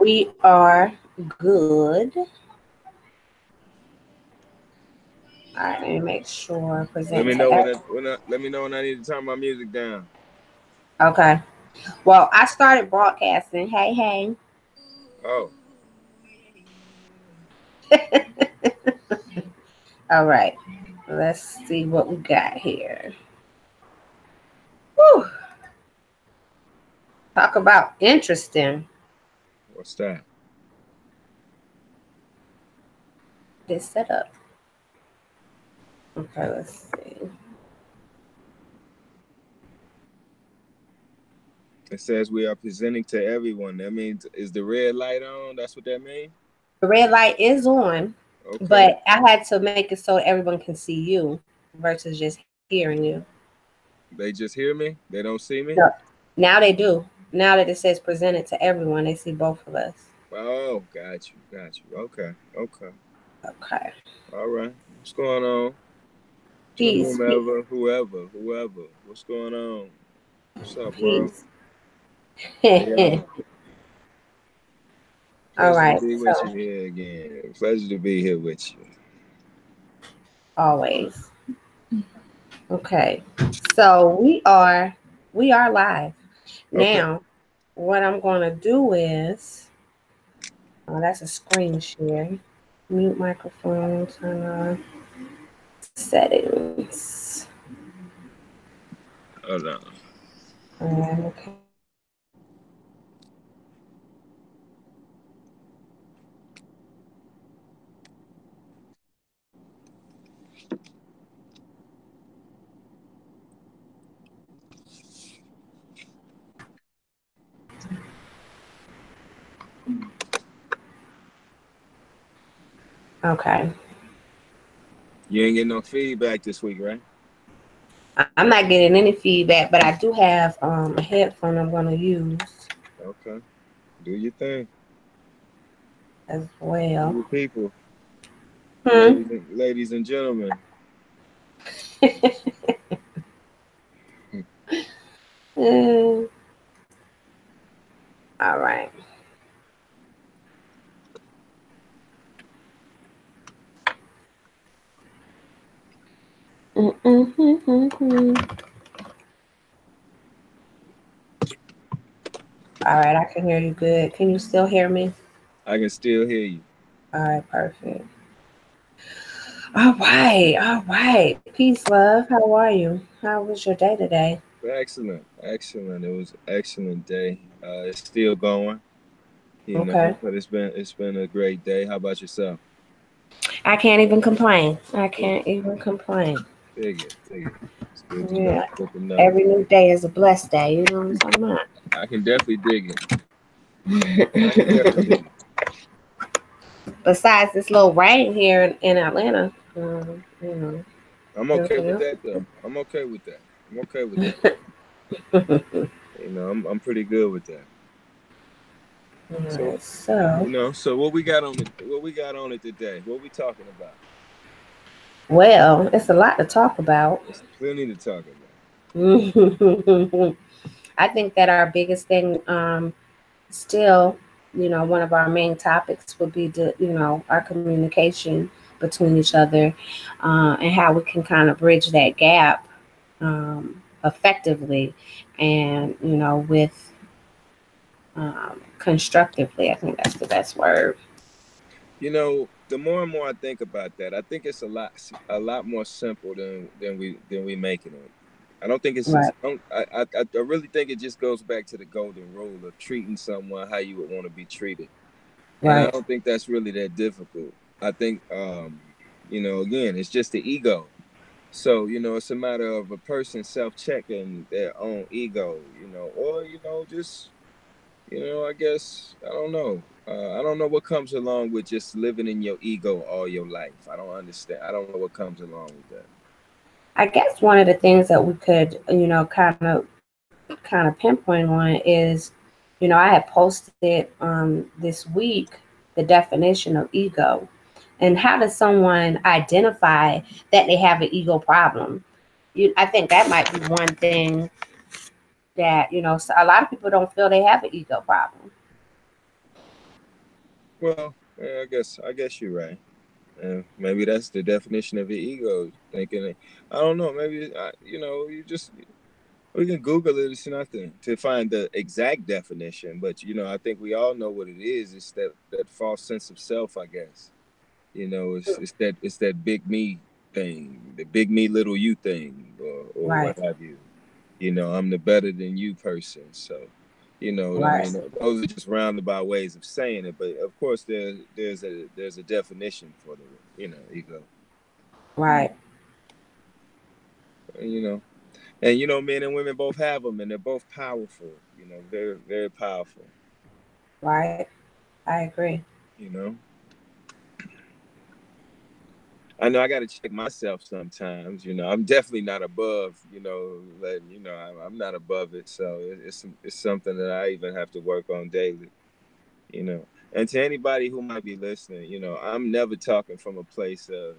We are good. All right, let me make sure. Let Present me to know everyone. let me know when I need to turn my music down. Okay. Well, I started broadcasting. Hey, hey. Oh, All right. Let's see what we got here. Whew. Talk about interesting. what's that? This setup. Okay, let's see. It says we are presenting to everyone. That means is the red light on? That's what that means? The red light is on, Okay. but I had to make it so everyone can see you versus just hearing you. They just hear me? They don't see me? No. Now they do. Now that it says presented to everyone, they see both of us. Oh, got you. Got you. Okay. Okay. Okay. All right. What's going on? To Peace, peace, whoever. What's going on? What's up, world? peace. How y'all? All Pleasure to right. be with So you here again. Pleasure to be here with you. always. Okay. So we are live. Okay. Now, what I'm gonna do is that's a screen share. Mute microphone, turn on settings. Hold on. Okay. Okay. You ain't getting no feedback this week, right? I'm not getting any feedback, but I do have a headphone I'm gonna use Okay. Do your thing. as Do well. your people. Hmm. Ladies and gentlemen. Mm, all right. Mm. All right, I can hear you good. Can you still hear me? I can still hear you. All right, perfect. All right, all right. Peace, love. How are you? How was your day today? Excellent. Excellent. It was an excellent day. It's still going, Okay. but it's been a great day. How about yourself? I can't even complain. I Dig can't even complain. it. Dig it. It's good to know. Yeah. Good to know. Every new day is a blessed day. You know what I'm talking about? I can definitely dig it. I can definitely dig it. Besides this little rain here in Atlanta, I'm okay everything with else that is though. I'm okay with that. I'm okay with that. good. I'm pretty good with that. All So right, so so what we got on it? What we got on it today? What we talking about? well, it's a lot to talk about. There's plenty to talk about. I think that our biggest thing, still, one of our main topics would be our communication between each other, and how we can kind of bridge that gap effectively, and with constructively. I think that's the best word. The more and more I think about that, I think it's a lot more simple than we making it. I don't think it's just. Right. I really think it just goes back to the golden rule of treating someone how you would want to be treated, and I Right. don't think that's really that difficult. I think, again, it's just the ego. So it's a matter of a person self-checking their own ego, or just I guess I don't know. I don't know what comes along with just living in your ego all your life. I don't understand. I don't know what comes along with that. I guess one of the things that we could, kind of pinpoint on is, I had posted this week the definition of ego, and how does someone identify that they have an ego problem? I think that might be one thing that so a lot of people don't feel they have an ego problem. Well, I guess you're right. Maybe that's the definition of your ego. Thinking, I don't know. Maybe you just we can Google it. It's nothing to find the exact definition, but I think we all know what it is. It's that false sense of self, I guess. It's that big me thing, the big me, little you thing, or what Right. have you. I'm the better than you person. So, I Right. mean, those are just roundabout ways of saying it. But of course, there's a definition for the ego. Right. And, and men and women both have them, and they're both powerful. Very very powerful. Right. I agree. You know. I know I got to check myself sometimes. I'm definitely not above. Letting I'm not above it. So it's something that I even have to work on daily. And to anybody who might be listening, I'm never talking from a place of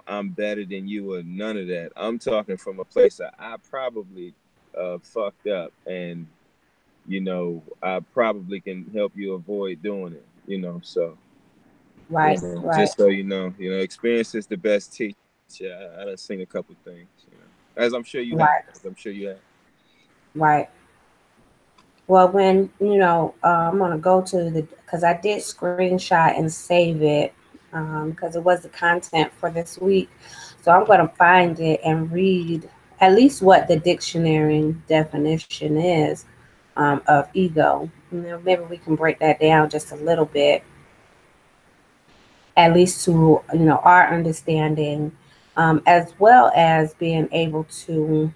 I'm better than you or none of that. I'm talking from a place that I probably fucked up, and I probably can help you avoid doing it. So. Right. Right. Just so experience is the best teacher. I done seen a couple things, as I'm sure you have. Right. As I'm sure you have. Right. Well, when I'm gonna go to because I did screenshot and save it because it was the content for this week. So I'm gonna find it and read at least what the dictionary definition is of ego. Maybe we can break that down just a little bit, at least to our understanding, as well as being able to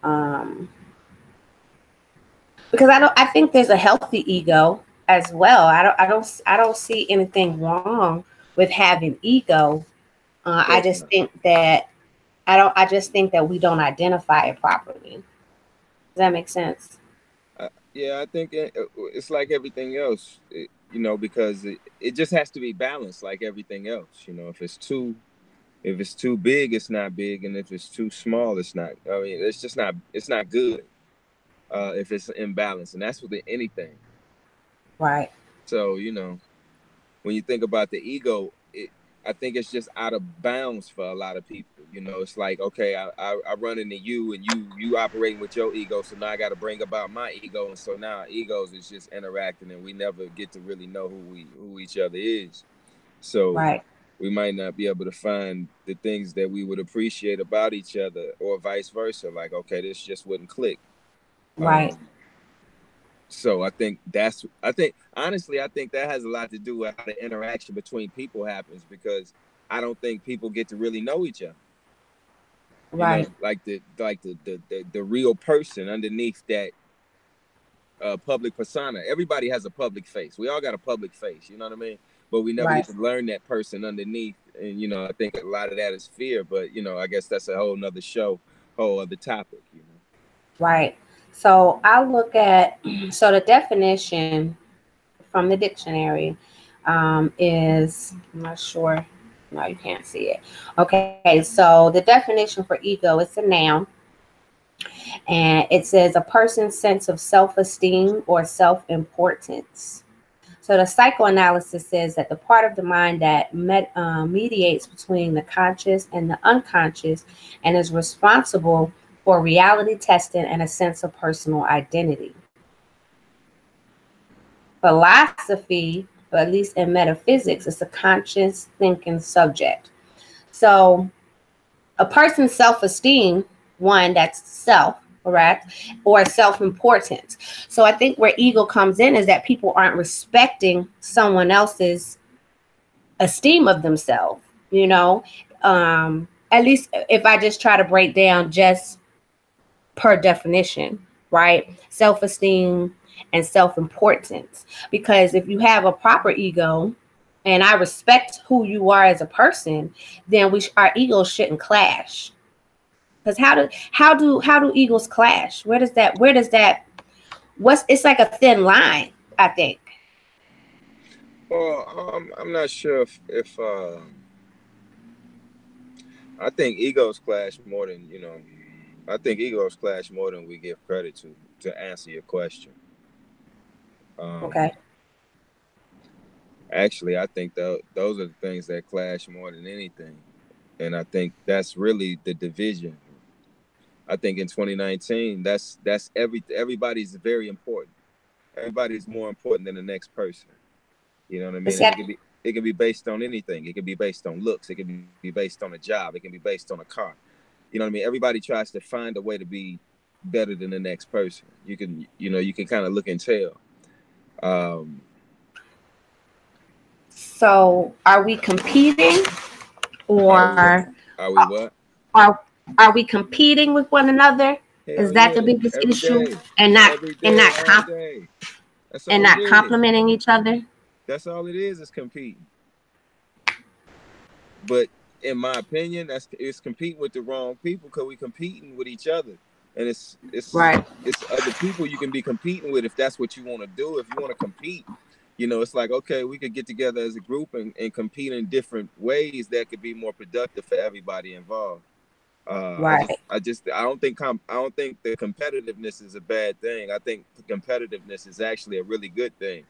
um, because I think there's a healthy ego as well. I don't see anything wrong with having ego. Of I course just not. think that I just think that we don't identify it properly. Does that make sense? Yeah, I think it's like everything else, because it just has to be balanced, like everything else. If it's too big, it's not big, and if it's too small, it's not. I mean, it's just not. It's not good. If it's imbalance, and that's with anything. Right. So when you think about the ego, I think it's just out of bounds for a lot of people. It's like, okay, I run into you, and you operating with your ego, so now I got to bring about my ego, and so now our egos is just interacting, and we never get to really know who each other is. So Right. we might not be able to find the things that we would appreciate about each other, or vice versa. Like, okay, this just wouldn't click. Right. So I think honestly, I think that has a lot to do with how the interaction between people happens, because I don't think people get to really know each other. Right. Like the real person underneath that public persona. Everybody has a public face. We all got a public face. You know what I mean? But we never get Right. to learn that person underneath. And I think a lot of that is fear. But I guess that's a whole nother show, whole other topic. Right. So I look at so the definition from the dictionary is I'm not sure. No, you can't see it. Okay, so the definition for ego is a noun, and it says a person's sense of self-esteem or self-importance. So the psychoanalysis says that the part of the mind that mediates between the conscious and the unconscious and is responsible for reality testing and a sense of personal identity. Philosophy, or at least in metaphysics, is a conscious thinking subject. So a person's self-esteem, one that's self, correct, or self-importance. So I think where ego comes in is that people aren't respecting someone else's esteem of themselves, you know. At least if I just try to break down just per definition, right? Self-esteem and self-importance. Because if you have a proper ego and I respect who you are as a person, then our egos shouldn't clash. Because how do egos clash? Where does that what's it's like a thin line, I think. Well, I'm not sure if I think egos clash more than I think egos clash more than we give credit to answer your question. Um, Okay. Actually, I think those are the things that clash more than anything, and I think that's really the division. I think in 2019, that's everybody's very important. Everybody's more important than the next person. You know what I Is mean? And that it can be based on anything. It can be based on looks. It can be based on a job. It can be based on a car. You know what I mean? Everybody tries to find a way to be better than the next person. You can kind of look and tell. Um, so? Are we competing, are we what? or Are we what? are are we competing with one another? Is Hell that the yeah! biggest Every issue? day, And not every and day, not all day. That's and all it not is. complimenting each other? That's all it is competing. But in my opinion, that's it's competing with the wrong people because we competing with each other, and Right. it's other people you can be competing with if that's what you want to do. If you want to compete, it's like okay, we could get together as a group and compete in different ways that could be more productive for everybody involved. Right. I don't think the competitiveness is a bad thing. I think competitiveness is actually a really good thing.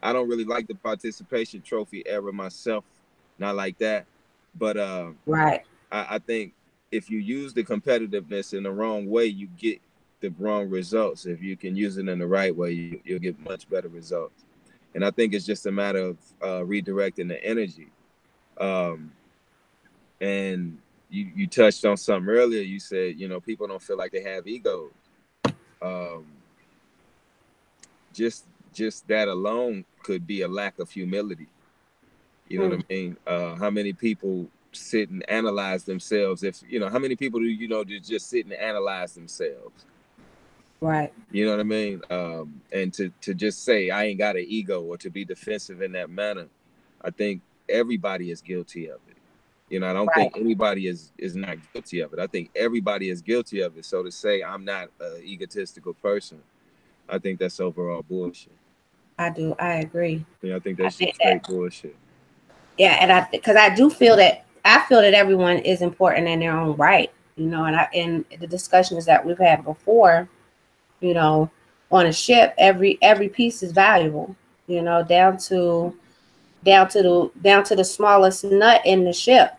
I don't really like the participation trophy era myself, not like that. But Right. I think if you use the competitiveness in the wrong way, you get the wrong results. If you can use it in the right way, you'll get much better results. And I think it's just a matter of redirecting the energy. Um, and you touched on something earlier. You said people don't feel like they have egos. Um, just that alone could be a lack of humility. You know what Mm, I mean? How many people sit and analyze themselves? If how many people do just sit and analyze themselves? right. You know what I mean? And to just say I ain't got an ego or to be defensive in that manner, I think everybody is guilty of it. I don't Right. think anybody is not guilty of it. I think everybody is guilty of it. So to say I'm not an egotistical person, I think that's overall bullshit. I do. I agree. I think I that's think just that. straight bullshit. Yeah, and because I do feel that everyone is important in their own right. And the discussions that we've had before, you know, on a ship, every piece is valuable. Down to the smallest nut in the ship.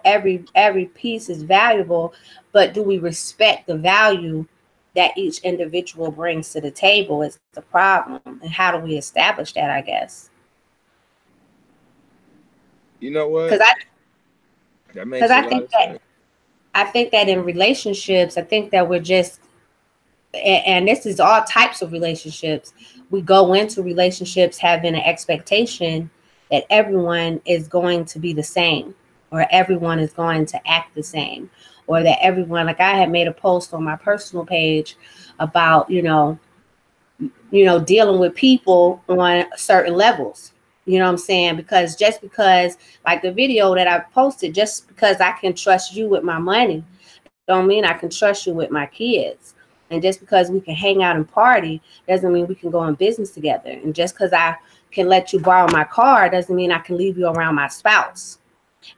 Every piece is valuable, but do we respect the value that each individual brings to the table is the problem. And how do we establish that, I guess? You know Because what? I That because makes a I lot think of that sense. in relationships, I think that we're just, and this is all types of relationships. We go into relationships having an expectation that everyone is going to be the same, or everyone is going to act the same, or that everyone, like I had made a post on my personal page about, dealing with people on certain levels. You know what I'm saying? Because just because, like the video that I posted, just because I can trust you with my money, don't mean I can trust you with my kids. And just because we can hang out and party doesn't mean we can go in business together. And just because I can let you borrow my car doesn't mean I can leave you around my spouse.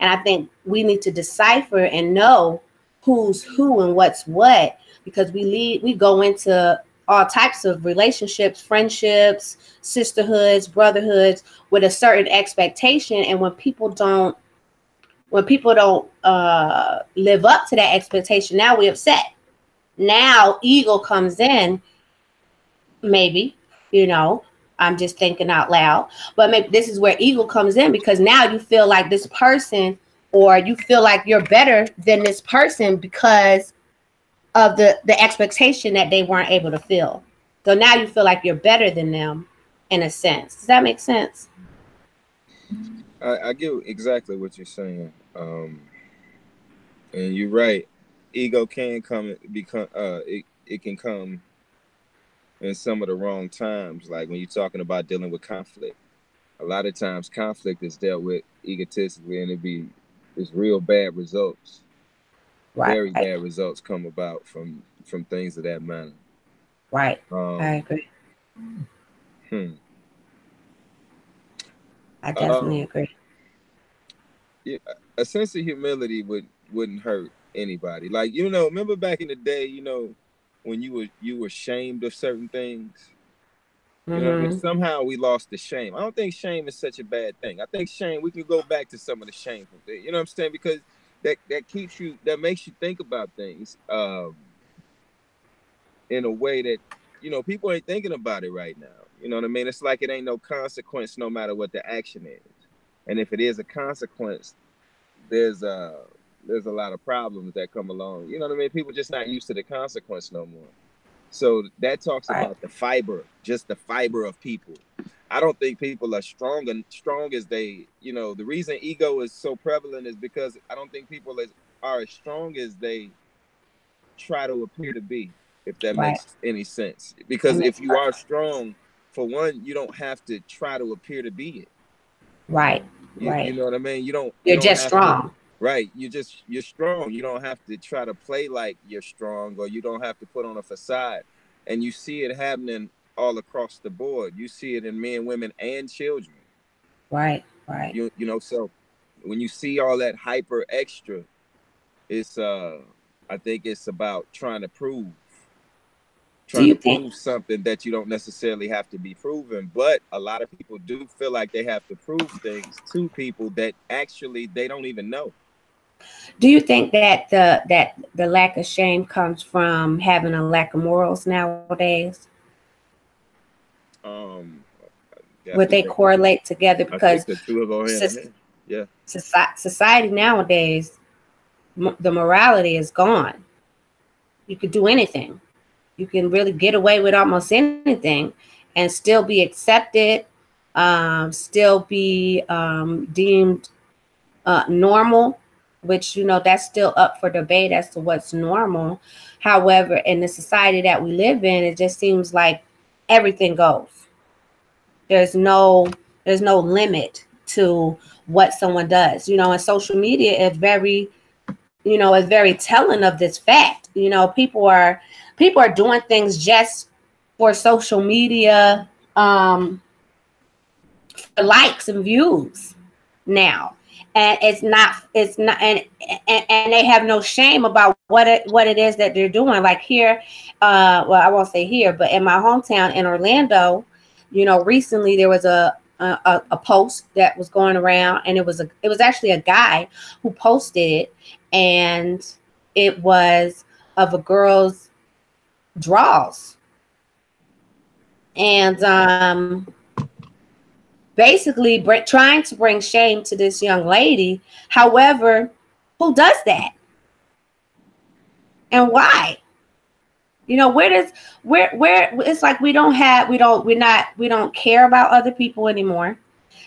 And I think we need to decipher and know who's who and what's what, because we go into all types of relationships, friendships, sisterhoods, brotherhoods with a certain expectation. And when people don't live up to that expectation, now we're upset. Now ego comes in, maybe, you know, I'm just thinking out loud, but maybe this is where ego comes in, because now you feel like this person, or you feel like you're better than this person because of the expectation that they weren't able to fill. So now you feel like you're better than them in a sense. Does that make sense? I get exactly what you're saying. And you're right. Ego can come become it can come in some of the wrong times. Like when you're talking about dealing with conflict. A lot of times conflict is dealt with egotistically and it's real bad results. Right. Very bad results come about from things of that manner. Right. I Um agree. hmm. I definitely Um agree. yeah, a sense of humility wouldn't hurt anybody. Like, remember back in the day, when you were shamed of certain things? You know what I mean? Mm-hmm. Somehow we lost the shame. I don't think shame is such a bad thing. I think shame, we can go back to some of the shameful things. You know what I'm saying? Because that keeps you, that makes you think about things in a way that, people ain't thinking about it right now. You know what I mean? It's like it ain't no consequence no matter what the action is. And if it is a consequence, there's a there's a lot of problems that come along. You know what I mean? People just not used to the consequence no more. So that talks Right. about the fiber, just the fiber of people. I don't think people are strong as they, the reason ego is so prevalent is because I don't think people are as strong as they try to appear to be, if that Right. makes any sense. That Because if makes you are perfect. strong, for one, you don't have to try to appear to be it. Right. You Right. know what I mean? You You're don't just have to. strong. Right, you're strong. You don't have to try to play like you're strong, or you don't have to put on a facade. And you see it happening all across the board. You see it in men, women, and children. Right. Right. So when you see all that hyper extra, it's I think it's about Do trying to you think? prove something that you don't necessarily have to be proven. But a lot of people do feel like they have to prove things to people that actually they don't even know. Do you think that the lack of shame comes from having a lack of morals nowadays? Um, Would they definitely. correlate together? I think Because the two go hand in hand. Yeah. society nowadays, the morality is gone. You could do anything. You can really get away with almost anything and still be accepted, still be deemed normal, which, that's still up for debate as to what's normal. However, in the society that we live in, it just seems like everything goes. There's no there's no limit to what someone does. And social media is very telling of this fact. People are doing things just for social media, for likes and views now. And it's not and they have no shame about what it is that they're doing. Like here, well, I won't say here, but in my hometown in Orlando, recently there was a post that was going around, and it was actually a guy who posted it, and it was of a girl's draws, and basically trying to bring shame to this young lady. However, who does that, and why? Where does where it's like we don't care about other people anymore.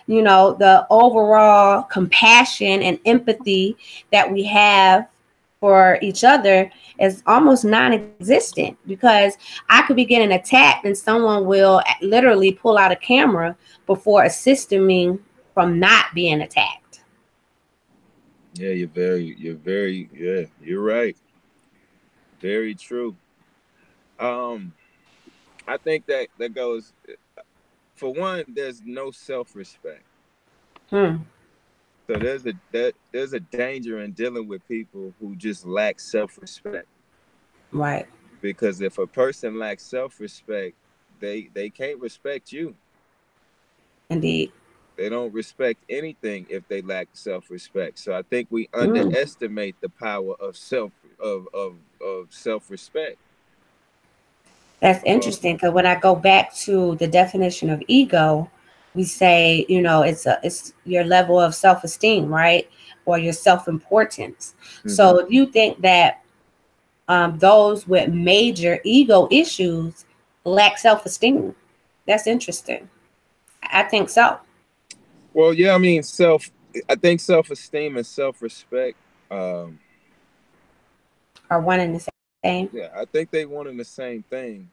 The overall compassion and empathy that we have for each other is almost non-existent, because I could be getting attacked and someone will literally pull out a camera before assisting me from not being attacked. Yeah, yeah, you're right. Very true. Um, I think that goes, for one, there's no self-respect. Hmm. So there's a danger in dealing with people who just lack self-respect. Right. Because if a person lacks self-respect, they can't respect you. Indeed. They don't respect anything if they lack self-respect. So I think we Mm. underestimate the power of self-respect. That's Um, interesting, because when I go back to the definition of ego, we say, it's your level of self-esteem, right? Or your self-importance. mhm. So you think that those with major ego issues lack self-esteem? That's interesting. I think so. Well, yeah, I mean, I think self-esteem and self-respect. Um, Are one and the same. yeah, I think they one and the same thing.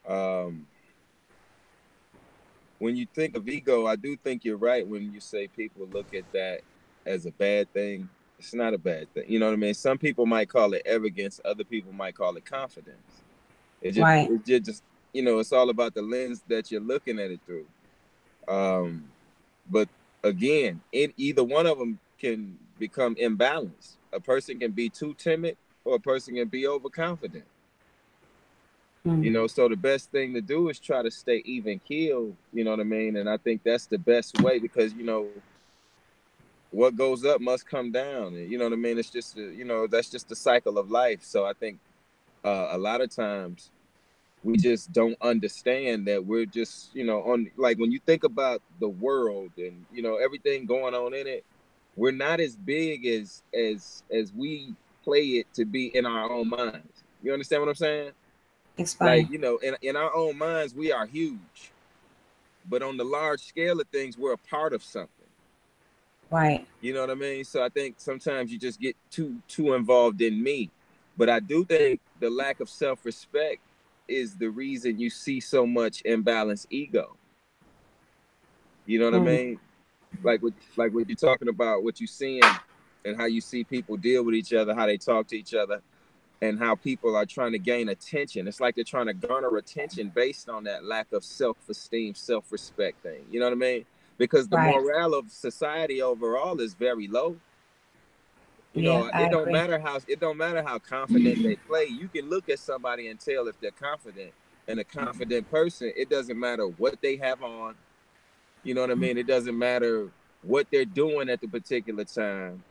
Um, when you think of ego, I do think you're right when you say people look at that as a bad thing. It's not a bad thing. You know what I mean? Some people might call it arrogance. Other people might call it confidence. Right. It's all about the lens that you're looking at it through. Um, but again, in either one of them can become imbalanced. A person can be too timid, or a person can be overconfident. Mm. So the best thing to do is try to stay even keel, you know what I mean? And I think that's the best way, because, what goes up must come down. And, you know what I mean? It's just, that's just the cycle of life. So I think a lot of times we just don't understand that we're just, on, like, when you think about the world and, everything going on in it, we're not as big as we play it to be in our own minds. You understand what I'm saying? Like, Explain. in our own minds, we are huge, but on the large scale of things, we're a part of something. Right. You know what I mean? So I think sometimes you just get too involved in me. But I do think the lack of self-respect is the reason you see so much imbalanced ego. You know what I Mm. mean? Like what you're talking about, what you're seeing, and how you see people deal with each other, how they talk to each other, and how people are trying to gain attention. It's like they're trying to garner attention based on that lack of self-esteem, self-respect thing. You know what I mean? Because the Right. morale of society overall is very low. Yeah, I agree. It don't matter how confident they play. You can look at somebody and tell if they're confident. And a confident person, it doesn't matter what they have on. You know what I mean? It doesn't matter what they're doing at the particular time.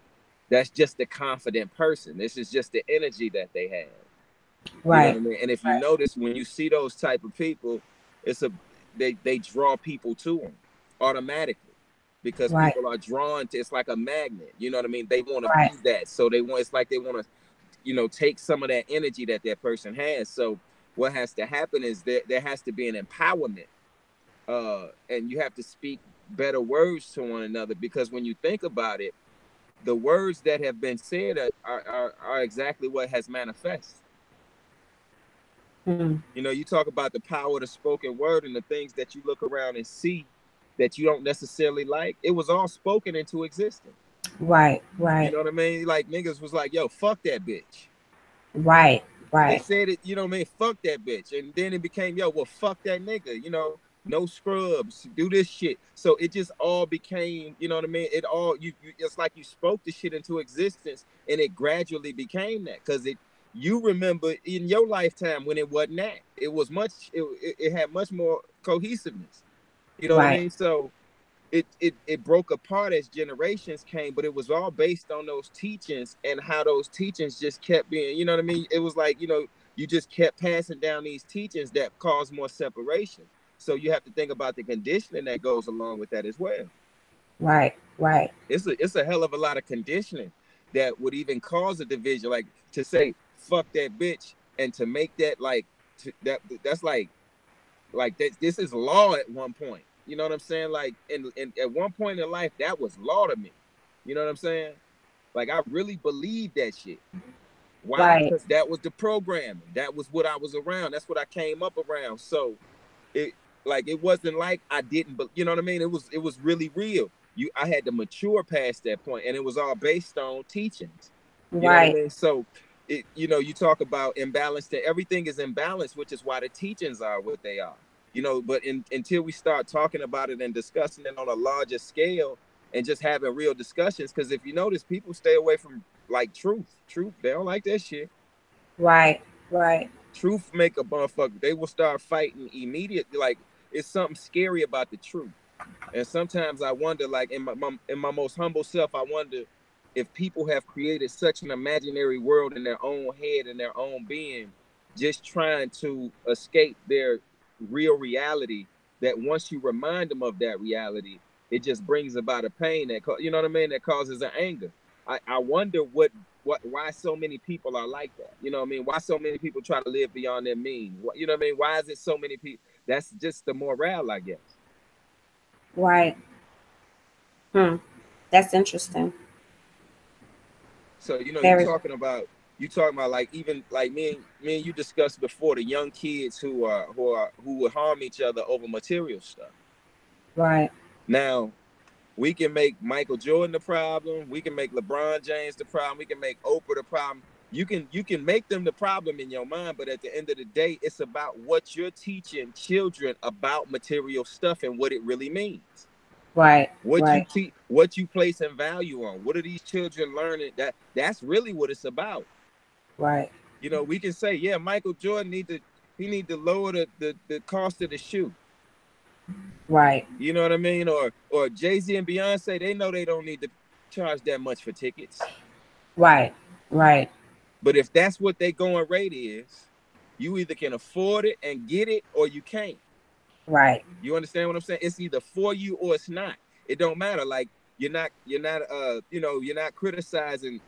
That's just a confident person. This is just the energy that they have. You know what I Right. mean? And if you Right. notice, when you see those type of people, it's a they draw people to them automatically, because Right. people are drawn to. It's like a magnet. You know what I mean? They want to Right. be that, so they want. It's like they want to, take some of that energy that that person has. So what has to happen is there has to be an empowerment, and you have to speak better words to one another, because when you think about it, the words that have been said are exactly what has manifested. Mm. You talk about the power of the spoken word and the things that you look around and see that you don't necessarily like. It was all spoken into existence. Right. You Right. know what I mean? Like, niggas was like, yo, fuck that bitch. Right. They Right. said it, you know what I mean? Fuck that bitch. And then it became, yo, well, fuck that nigga, no scrubs, do this shit. So it just all became, you know what I mean? It all, it's like you spoke the shit into existence, and it gradually became that. Cause you remember in your lifetime when it wasn't that. It was it had much more cohesiveness. You know what I Right. mean? So it broke apart as generations came, but it was all based on those teachings, and how those teachings just kept being, you know what I mean? It was like, you just kept passing down these teachings that caused more separation. So you have to think about the conditioning that goes along with that as well. Right. Right. It's a hell of a lot of conditioning that would even cause a division, like to say fuck that bitch, and to make that like that's like this is law at one point. You know what I'm saying? Like in at one point in life, that was law to me. You know what I'm saying? Like, I really believed that shit. Why? Right. Because that was the programming. That was what I was around. That's what I came up around. So it like it wasn't like I didn't, but you know what I mean? It was really real. I had to mature past that point, and it was all based on teachings. You know what I Right. mean? So you talk about imbalance, that everything is imbalanced, which is why the teachings are what they are. But until we start talking about it and discussing it on a larger scale, and just having real discussions, because if you notice, people stay away from like truth, they don't like that shit. Right. Right. Truth make a motherfucker. They will start fighting immediately. Like, it's something scary about the truth. And sometimes I wonder, like, in my most humble self, I wonder if people have created such an imaginary world in their own head and their own being, just trying to escape their real reality. That once you remind them of that reality, it just brings about a pain you know what I mean, that causes an anger. I wonder why so many people are like that. You know what I mean? Why so many people try to live beyond their means? You know what I mean? Why is it so many people? That's just the morale, I guess. Right. Hmm. That's interesting. So Very. you talking about like, even like me and you discussed before, the young kids who would harm each other over material stuff. Right. Now, we can make Michael Jordan the problem. We can make LeBron James the problem. We can make Oprah the problem. You can make them the problem in your mind, but at the end of the day, it's about what you're teaching children about material stuff and what it really means. Right. What you Right. teach, what you place in value on. What are these children learning? That's really what it's about. Right. We can say, yeah, Michael Jordan He need to lower the cost of the shoe. Right. You know what I mean? Or Jay-Z and Beyonce, they know they don't need to charge that much for tickets. Right. Right. But if that's what they going rate is, you either can afford it and get it or you can't. Right. You understand what I'm saying? It's either for you or it's not. It don't matter. Like you're not you're not criticizing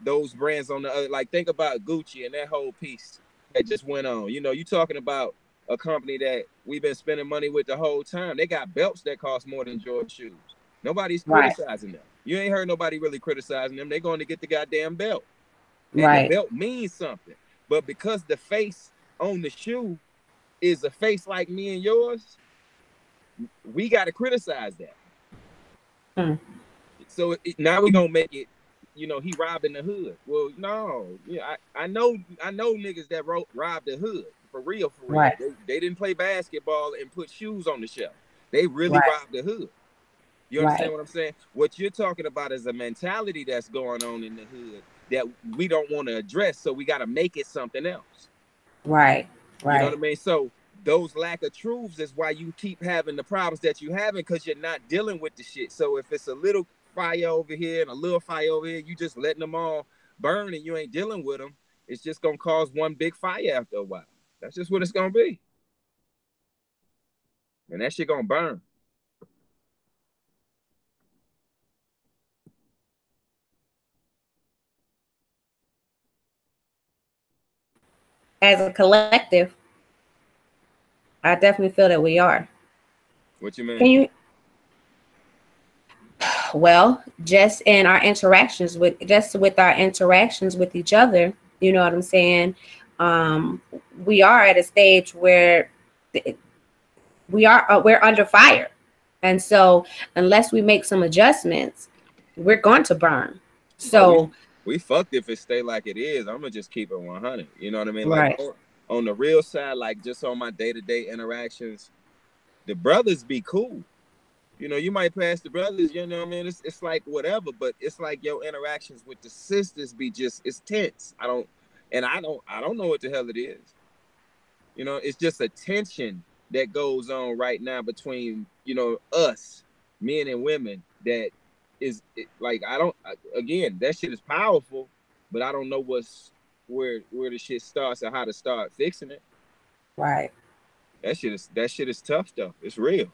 those brands on the other. Like think about Gucci and that whole piece that just went on. You talking about a company that we've been spending money with the whole time. They got belts that cost more than Jordan shoes. Nobody's Right. criticizing them. You ain't heard nobody really criticizing them. They're going to get the goddamn belt. And the Right. belt means something. But because the face on the shoe is a face like me and yours, we got to criticize that. Hmm. So now we're gonna make it, he robbing the hood. Well, no, yeah, I know niggas that robbed the hood for real, for real. Right. They didn't play basketball and put shoes on the shelf. They really Right. robbed the hood. You understand Right. what I'm saying? What you're talking about is a mentality that's going on in the hood that we don't want to address, so we got to make it something else. Right. You know what I Right. mean? So those lack of truths is why you keep having the problems that you having because you're not dealing with the shit. So if it's a little fire over here and a little fire over here, you just letting them all burn and you ain't dealing with them. It's just gonna cause one big fire after a while. That's just what it's gonna be, and that shit gonna burn. As a collective, I definitely feel that we are. What you Can mean? you? Well, just with our interactions with each other, you know what I'm saying? Um, we are at a stage where we're under fire, and so unless we make some adjustments, we're going to burn. Oh, we So, we fucked if it stay like it is. I'm gonna just keep it 100. You know what I mean? Like right, on the real side, like just on my day-to-day interactions, the brothers be cool. You might pass the brothers, you know what I mean? It's like whatever, but it's like your interactions with the sisters be just it's tense. I don't know what the hell it is. It's just a tension that goes on right now between, us, men and women that like again, that shit is powerful, but I don't know where the shit starts or how to start fixing it. right. That shit is tough though. It's real.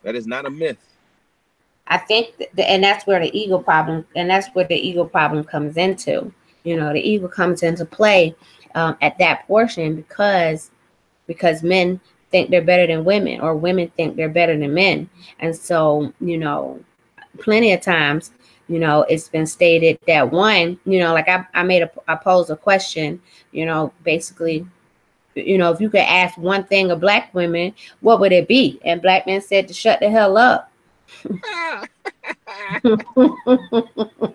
That is not a myth. I think, and that's where the ego problem comes into. You know, the ego comes into play at that portion because men think they're better than women, or women think they're better than men, and so plenty of times, it's been stated that one, like I posed a question, basically, if you could ask one thing of black women, what would it be? And black men said to shut the hell up.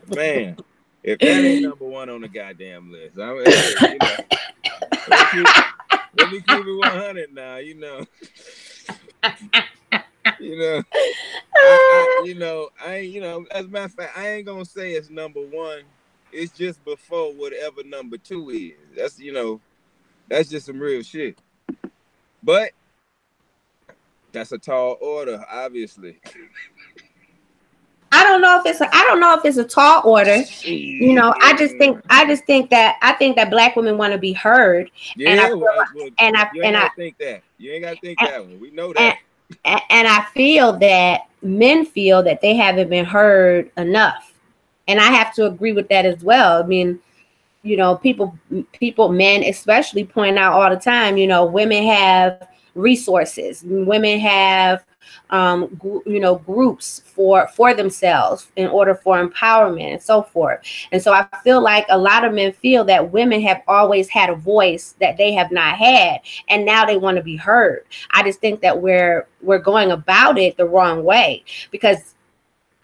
Man, if that ain't number one on the goddamn list, hey, let me keep let me keep it 100 now. You know, I ain't, as a matter of fact, I ain't gonna say it's number one. It's just before whatever number two is. That's just some real shit. But that's a tall order, obviously. I don't know if it's a tall order. I think that black women want to be heard, and I Yeah, feel well, and I you ain't and I gotta think that. You ain't gotta think and, that one. We know and that. and I feel that men feel that they haven't been heard enough, and I have to agree with that as well. I mean, men especially point out all the time, women have resources, women have groups for themselves in order for empowerment and so forth. And so I feel like a lot of men feel that women have always had a voice that they have not had, and now they want to be heard. I just think that we're going about it the wrong way, because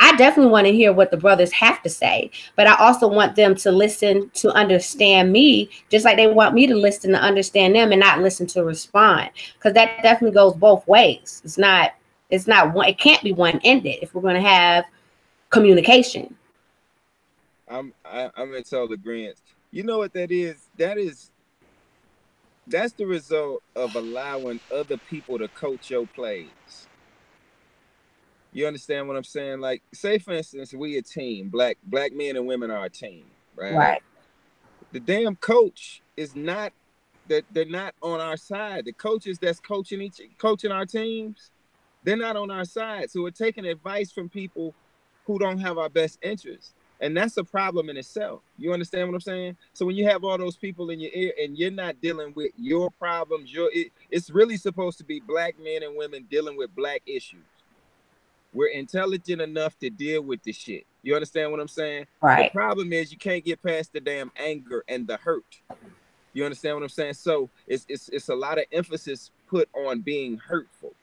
I definitely want to hear what the brothers have to say, but I also want them to listen to understand me, just like they want me to listen to understand them, and not listen to respond. Because that definitely goes both ways. It's not one. It can't be one ended if we're going to have communication. I'm in total agreement. You know what that is? That is That's the result of allowing other people to coach your plays. You understand what I'm saying? Like, say for instance, we a team, black men and women are a team, right? Right. The damn coach is not that they're not on our side. The coaches that's coaching our teams, they're not on our side. So we're taking advice from people who don't have our best interests. And that's a problem in itself. You understand what I'm saying? So when you have all those people in your ear and you're not dealing with your problems, it's really supposed to be black men and women dealing with black issues. We're intelligent enough to deal with the shit. You understand what I'm saying? The Right. problem is you can't get past the damn anger and the hurt. You understand what I'm saying? So it's a lot of emphasis put on being hurtful.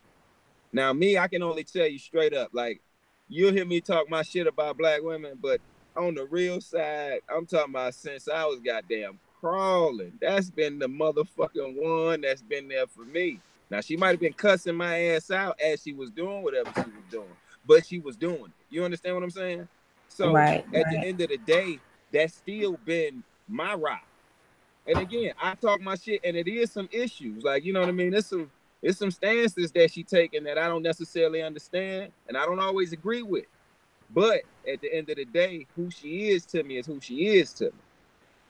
Now, me, I can only tell you straight up, like, you'll hear me talk my shit about black women, but on the real side, I'm talking about since I was goddamn crawling. That's been the motherfucking one that's been there for me. Now, she might have been cussing my ass out as she was doing whatever she was doing, but she was doing it. You understand what I'm saying? So Right. at the Right. end of the day, that's still been my rock. And again, I talk my shit, and it is some issues. Like, you know what I mean? It's some stances that she taking that I don't necessarily understand, and I don't always agree with. But at the end of the day, who she is to me is who she is to me.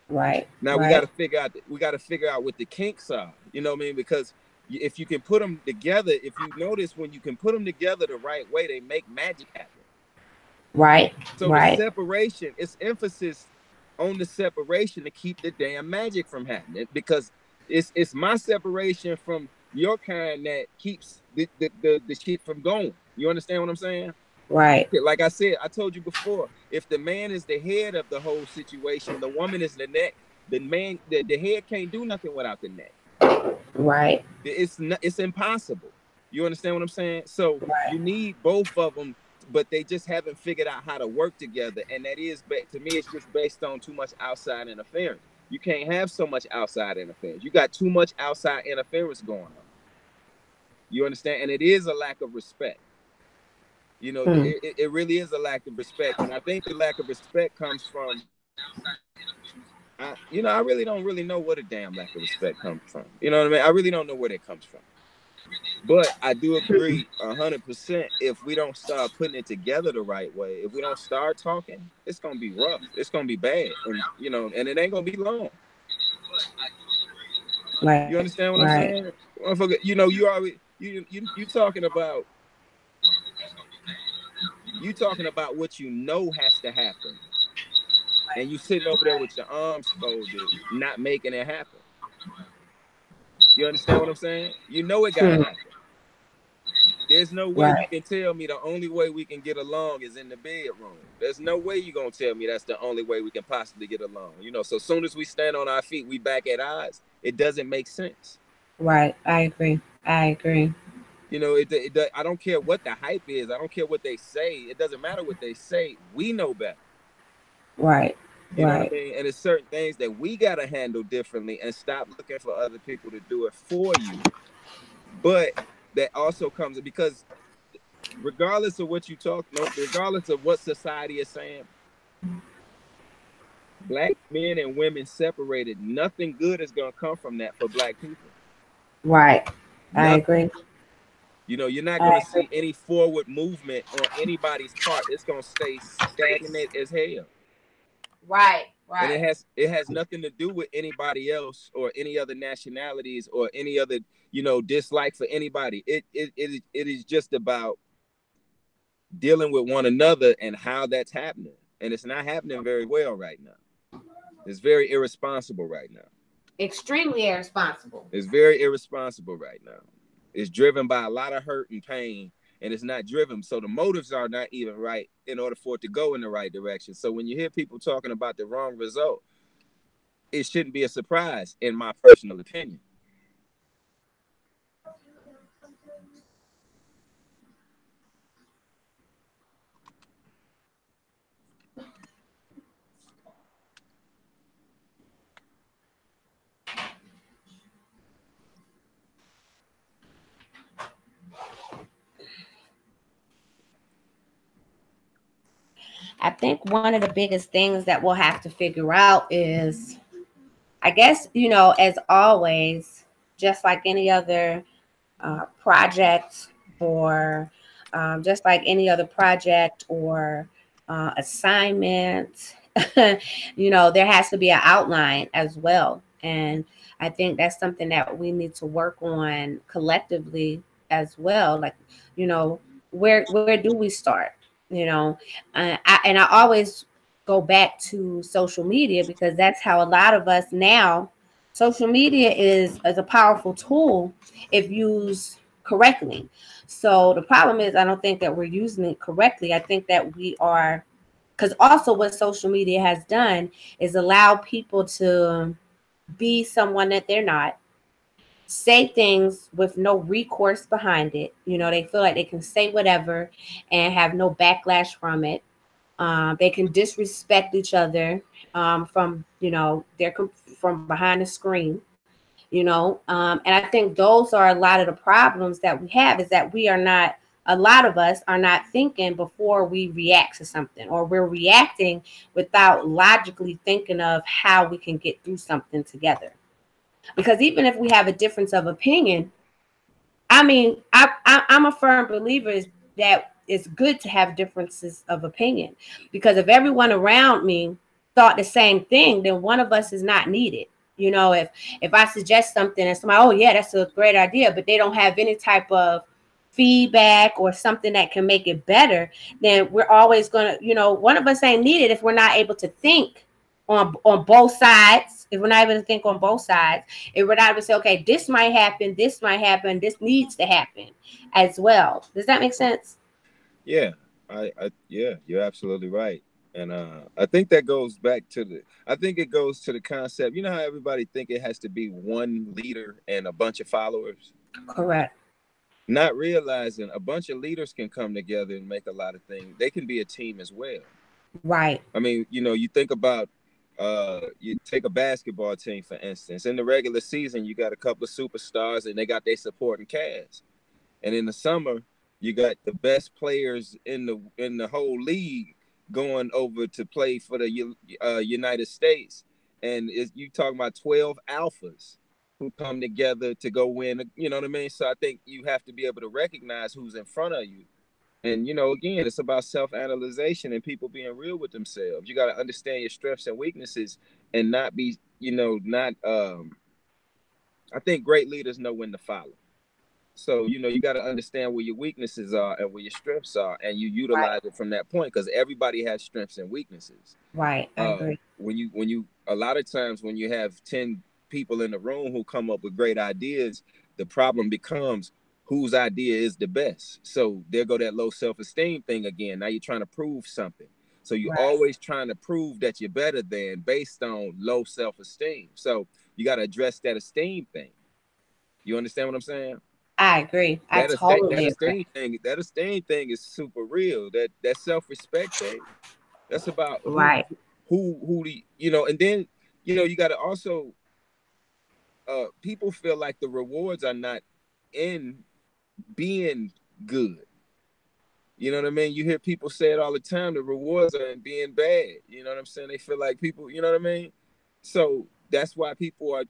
Right. Now we got Right. to figure out what the kinks are. You know what I mean? Because if you can put them together, if you notice when you can put them together the right way, they make magic happen. Right. So the Right. separation, it's emphasis on the separation to keep the damn magic from happening, because it's my separation from your kind that keeps the shit from going. You understand what I'm saying? Right. Like I said, I told you before, if the man is the head of the whole situation, the woman is the neck. The head can't do nothing without the neck. Right. It's impossible. You understand what I'm saying? So Right. you need both of them, but they just haven't figured out how to work together. And that is, to me, it's just based on too much outside interference. You can't have so much outside interference. You got too much outside interference going on. You understand? And it is a lack of respect. You know, Hmm. it really is a lack of respect. And I think the lack of respect comes from, I really don't really know what a damn lack of respect comes from. You know what I mean? I really don't know where that comes from. But I do agree 100%. If we don't start putting it together the right way, if we don't start talking, it's gonna be rough. It's gonna be bad, and and it ain't gonna be long. Right. You understand what I'm Right. saying? Motherfucker, you already you talking about what you know has to happen, and you sitting over there with your arms folded, not making it happen. You understand what I'm saying? You know it gotta Hmm. happen. There's no way you Right. can tell me the only way we can get along is in the bedroom. There's no way you're gonna tell me that's the only way we can possibly get along. So as soon as we stand on our feet, we back at odds. It doesn't make sense. Right. I agree. I agree. I don't care what the hype is. I don't care what they say. It doesn't matter what they say. We know better. Right. You know what I Right. mean? And it's certain things that we gotta handle differently and stop looking for other people to do it for you. But that also comes because regardless of what you talk, no, regardless of what society is saying, black men and women separated, nothing good is gonna come from that for black people. Right. I Nothing. agree. You're not I gonna agree. see any forward movement on anybody's part. It's gonna stay stagnant as hell. Right. And Right. it has nothing to do with anybody else or any other nationalities or any other, dislike for anybody. It is just about dealing with one another and how that's happening. And it's not happening very well right now. It's very irresponsible right now. Extremely irresponsible. It's very irresponsible right now. It's driven by a lot of hurt and pain, and it's not driven. So the motives are not even right in order for it to go in the right direction. So when you hear people talking about the wrong result, it shouldn't be a surprise, in my personal opinion. I think one of the biggest things that we'll have to figure out is, I guess, as always, just like any other project, or just like any other project or assignment. There has to be an outline as well. And I think that's something that we need to work on collectively as well. Like, you know, where do we start? You know, and I always go back to social media, because that's how a lot of us now. Social media is a powerful tool if used correctly. So the problem is, I don't think that we're using it correctly. I think that we are, because also what social media has done is allow people to be someone that they're not, say things with no recourse behind it. They feel like they can say whatever and have no backlash from it. They can disrespect each other from from behind the screen. And I think those are a lot of the problems that we have, is that we are not, a lot of us are not thinking before we react to something, or we're reacting without logically thinking of how we can get through something together. Because even if we have a difference of opinion, I mean, I'm a firm believer that it's good to have differences of opinion, because if everyone around me thought the same thing, then one of us is not needed. If I suggest something and somebody, oh yeah, that's a great idea, but they don't have any type of feedback or something that can make it better, then we're always gonna, one of us ain't needed if we're not able to think on both sides. If we're not able to think on both sides, if we're not able to say, okay, this might happen, this needs to happen as well. Does that make sense? Yeah, yeah, you're absolutely right. And I think that goes back to I think it goes to the concept. You know how everybody think it has to be one leader and a bunch of followers? Correct. Not realizing a bunch of leaders can come together and make a lot of things. They can be a team as well. Right. I mean, you think about you take a basketball team for instance. In the regular season, you got a couple of superstars and they got their supporting cast. And in the summer, you got the best players in the whole league going over to play for the United States. And you talking about 12 alphas who come together to go win. You know what I mean? So I think you have to be able to recognize who's in front of you. And again, it's about self-analyzation and people being real with themselves. You got to understand your strengths and weaknesses and not be, not. I think great leaders know when to follow. So, you got to understand where your weaknesses are and where your strengths are, and you Right. utilize it from that point because everybody has strengths and weaknesses. Right. I agree. A lot of times when you have 10 people in the room who come up with great ideas, the problem becomes whose idea is the best. So there go that low self-esteem thing again. Now you're trying to prove something. So you're Right. always trying to prove that you're better than based on low self-esteem. So you got to address that esteem thing. You understand what I'm saying? I agree. I totally agree. That esteem thing is super real. That self respect thing. That's about Right. who the and then you got to also people feel like the rewards are not in being good. You know what I mean? You hear people say it all the time. The rewards are in being bad. You know what I'm saying? They feel like people. You know what I mean? So that's why people are.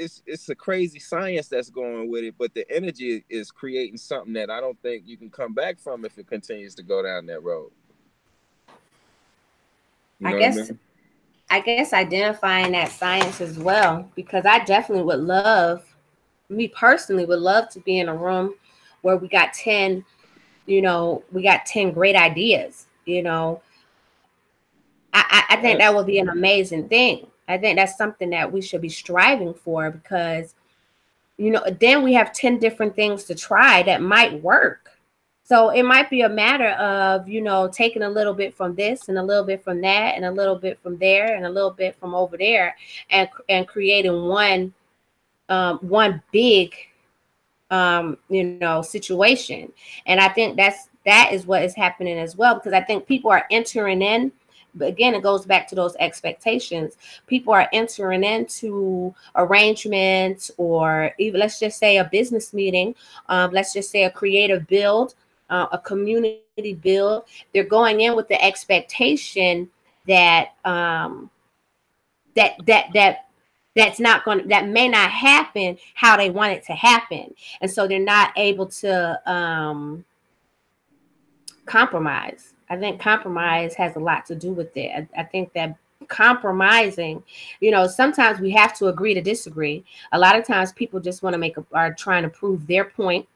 It's a crazy science that's going with it, but the energy is creating something that I don't think you can come back from if it continues to go down that road. You I know what I guess mean? I guess identifying that science as well, because I definitely would love, me personally, would love to be in a room where we got 10 great ideas. I think Yeah. that would be an amazing thing. I think that's something that we should be striving for, because, then we have 10 different things to try that might work. So it might be a matter of, taking a little bit from this and a little bit from that and a little bit from there and a little bit from over there, and creating one big situation. And I think that is what is happening as well, because I think people are entering in, but again, it goes back to those expectations. People are entering into arrangements, or even, let's just say, a business meeting, let's just say a creative build, a community build. They're going in with the expectation that that that may not happen how they want it to happen, and so they're not able to compromise. I think compromise has a lot to do with it. I think that compromising, sometimes we have to agree to disagree. A lot of times people just want to are trying to prove their point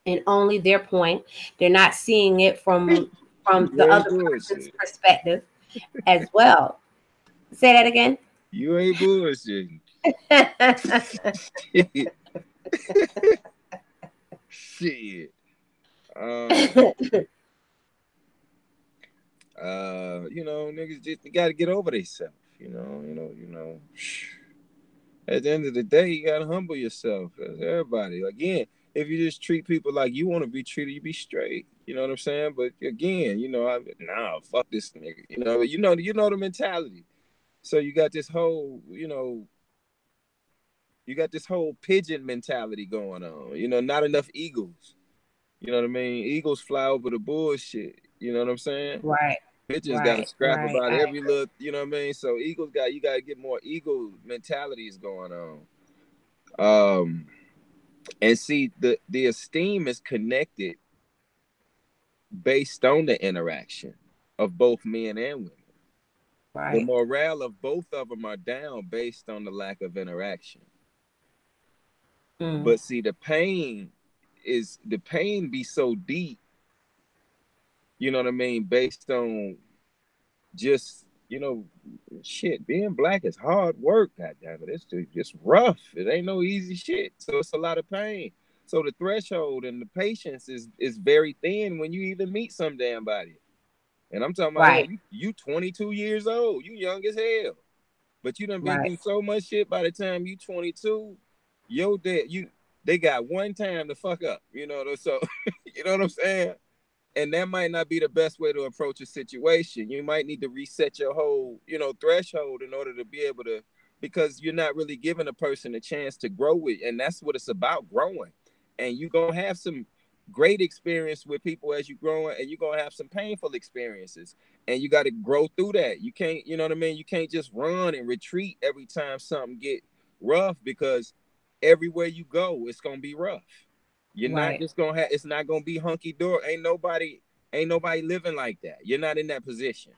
and only their point. They're not seeing it from You the ain't other person's bullshit. perspective as well. Say that again. You ain't bullshitting. Shit. Um. Niggas just got to get over themselves. At the end of the day, you gotta humble yourself. As everybody, again, if you just treat people like you want to be treated, you be straight. You know what I'm saying? But again, fuck this nigga. The mentality. So you got this whole pigeon mentality going on. Not enough eagles. You know what I mean? Eagles fly over the bullshit. You know what I'm saying? Right, Pigeons got to right, scrap right. about every little. You know what I mean? So you got to get more eagle mentalities going on. And see, the esteem is connected based on the interaction of both men and women. The Right. morale of both of them are down based on the lack of interaction. Mm. But see, the pain be so deep, you know what I mean, based on just, shit, being black is hard work, goddamn it. It's just rough. It ain't no easy shit. So it's a lot of pain. So the threshold and the patience is very thin when you even meet some damn body. And I'm talking about, hell, Right, you 22 years old. You young as hell. But you done been right, through so much shit by the time you 22. Yo, they got one time to fuck up. So you know what I'm saying? And that might not be the best way to approach a situation. You might need to reset your whole, threshold in order to be able to, because you're not really giving a person a chance to grow with, and that's what it's about, growing. And you're gonna have some great experience with people as you growing, and you're gonna have some painful experiences, and you got to grow through that. You can't, you know what I mean? You can't just run and retreat every time something get rough, because everywhere you go, it's gonna be rough. You're not right, just gonna have. It's not gonna be hunky dory. Ain't nobody living like that. You're not in that position.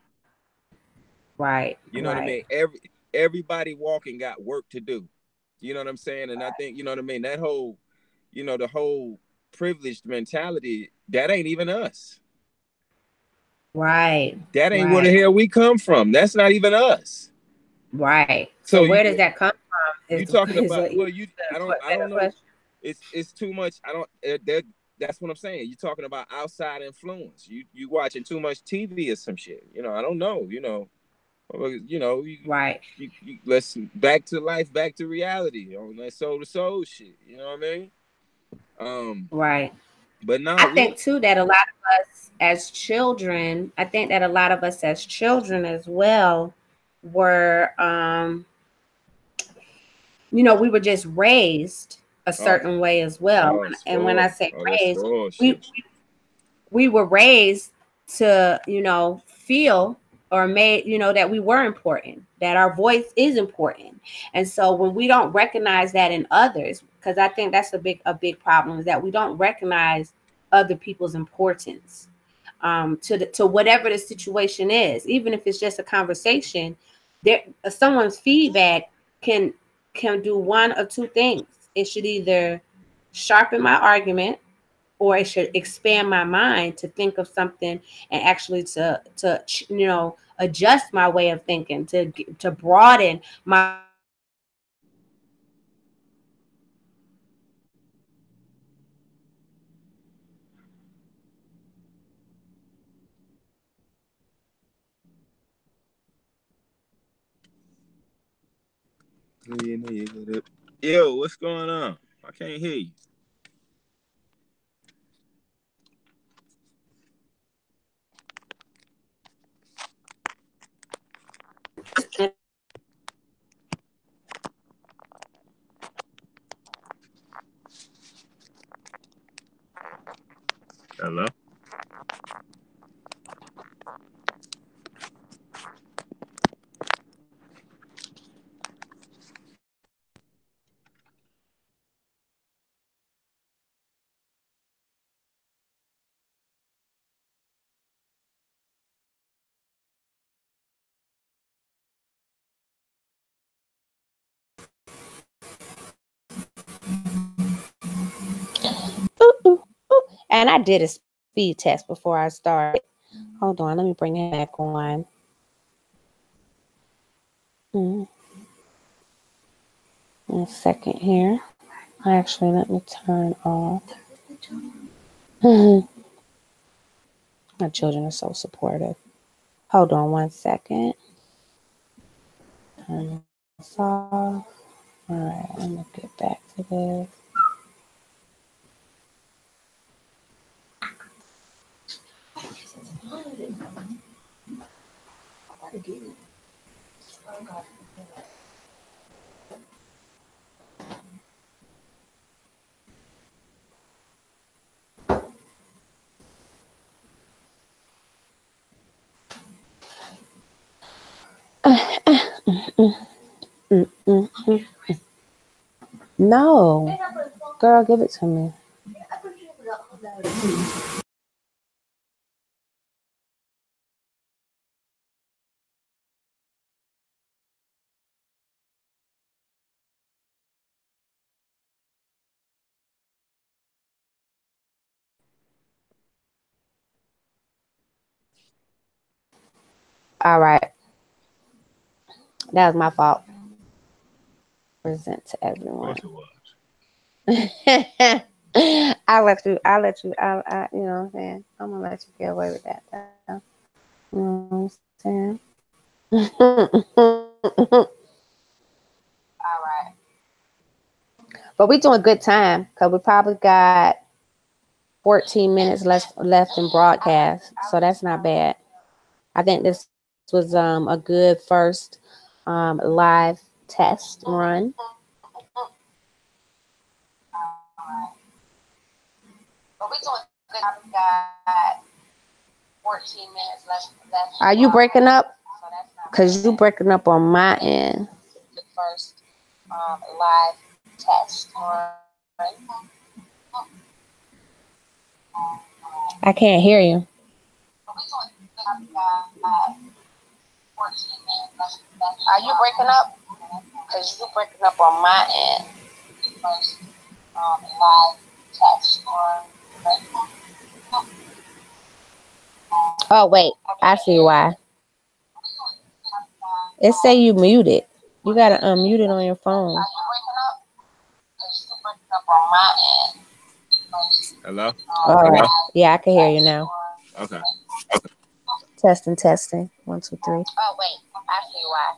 right, You know what I right, mean? Everybody walking got work to do. You know what I'm saying? And I think, you know what I mean, that whole, the whole privileged mentality, that ain't even us. right, That ain't where the right, hell we come from. That's not even us. right. So So where does that come from? you talking Is about, a well, is you a I don't better know. question. It's too much. I don't that's what I'm saying. You're talking about outside influence. You watching too much TV or some shit. I don't know. Right, Let's back to life, back to reality on that soul to soul shit. You know what I mean? right. But no, I think too that a lot of us as children, I think that a lot of us as children as well were we were just raised a oh, certain way as well. And when I spoil. say Oh, that's raised, spoil we shit. we were raised to, feel or made, that we were important, that our voice is important. And so when we don't recognize that in others, because I think that's a big problem, is that we don't recognize other people's importance to whatever the situation is, even if it's just a conversation. There, someone's feedback can can do one of two things. It should either sharpen my argument, or it should expand my mind to think of something and actually to adjust my way of thinking, to broaden my Yo, what's going on? I can't hear you. Hello. And I did a speed test before I started. Hold on, let me bring it back on. A second here. Actually, let me turn off. My children are so supportive. Hold on one second. Turn this off. All right, let me get back to this. No, girl, give it to me. All right, that was my fault. Present to everyone. I'll let you, you know what I'm saying? I'm gonna let you get away with that though. You know what I'm saying? All right. But we doing good time because we probably got 14 minutes left in broadcast. So that's not bad. I think this was a good first live test run. But we doing good. We got 14 minutes left. Are you breaking up? Because you breaking up on my end. The first live test run. I can't hear you. Are you breaking up? Because you breaking up on my end. The first live test run. Oh, wait. I see why. It say you muted. You got to unmute it on your phone. Are you breaking up? Because you breaking up on my end. Hello? All right. Yeah, I can hear you now. Okay. Testing. 1, 2, 3. Oh, wait. I see why.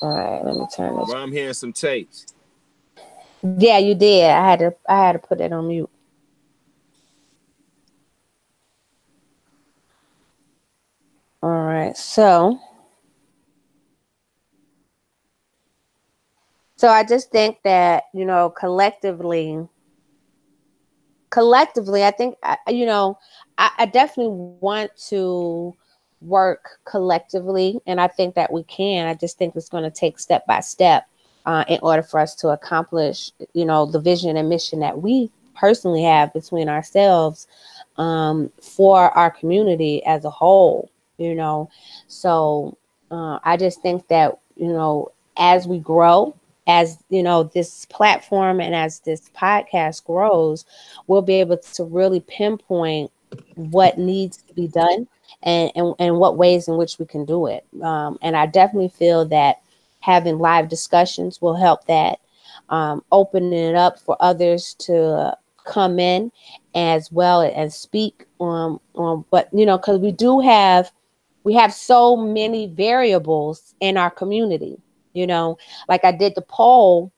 All right. Let me turn this. Well, I'm hearing some tapes. Yeah, you did. I had to put that on mute. All right. So I just think that, you know, collectively, I think, you know, I definitely want to work collectively, and I think that we can. I just think it's going to take step by step in order for us to accomplish, you know, the vision and mission that we personally have between ourselves for our community as a whole, you know. So I just think that, you know, as we grow, as you know, this platform and as this podcast grows, we'll be able to really pinpoint what needs to be done and what ways in which we can do it. And I definitely feel that having live discussions will help that, opening it up for others to come in as well and speak on but you know, because we have so many variables in our community, you know. Like I did the poll,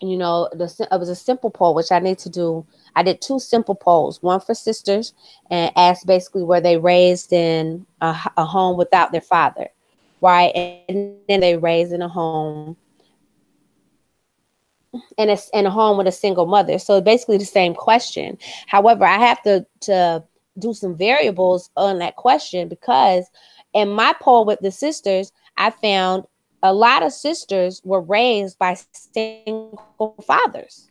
you know, it was a simple poll, which I need to do. I did 2 simple polls, one for sisters, and asked basically were they raised in a home without their father, right? And then they raised in a home in a home with a single mother. So basically the same question. However, I have to do some variables on that question because in my poll with the sisters, I found a lot of sisters were raised by single fathers.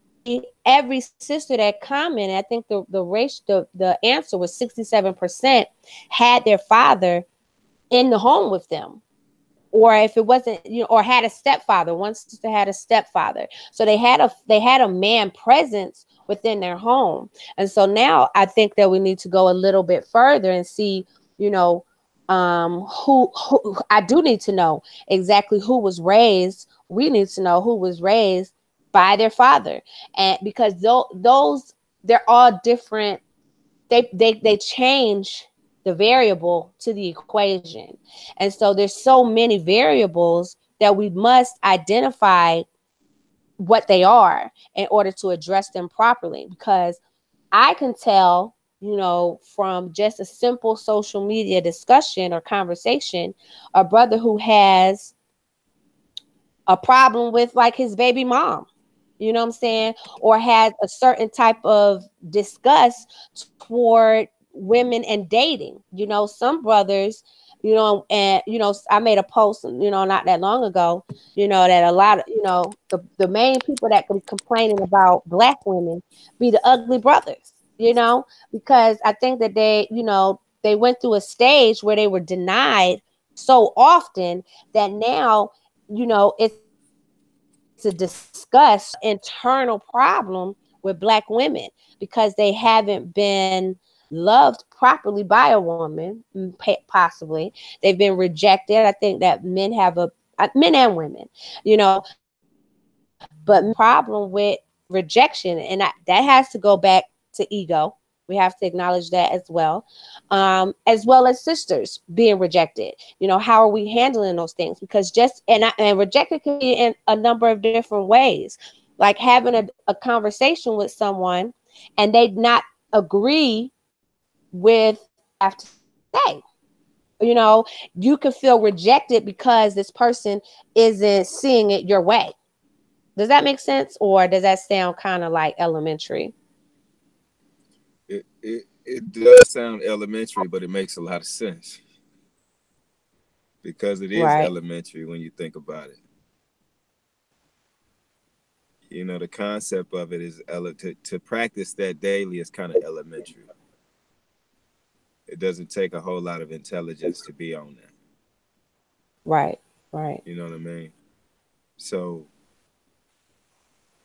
Every sister that commented, I think the answer was 67% had their father in the home with them. Or if it wasn't, you know, or had a stepfather. One sister had a stepfather, so they had a man presence within their home. And so now I think that we need to go a little bit further and see, you know, who I do need to know exactly who was raised. We need to know who was raised by their father, and because those they're all different. They change the variable to the equation, and so there's so many variables that we must identify what they are in order to address them properly. Because I can tell, from just a simple social media discussion or conversation, a brother who has a problem with like his baby mom, you know what I'm saying, or has a certain type of disgust toward women and dating. Some brothers, and I made a post, not that long ago, that a lot of, the main people that can be complaining about black women be the ugly brothers, because I think that they went through a stage where they were denied so often that now, it's a discussed internal problem with black women because they haven't been loved properly by a woman, possibly. They've been rejected. I think that men and women, but men have a problem with rejection. And that has to go back to ego. We have to acknowledge that as well as sisters being rejected. How are we handling those things? Because and rejected can be in a number of different ways, like having a conversation with someone and they not agree with what you have to say. You can feel rejected because this person isn't seeing it your way. Does that make sense, or does that sound kind of like elementary? It does sound elementary, but it makes a lot of sense because it is Right. elementary when you think about it. The concept of it is to practice that daily is kind of elementary. It doesn't take a whole lot of intelligence to be on that. Right. Right. You know what I mean? So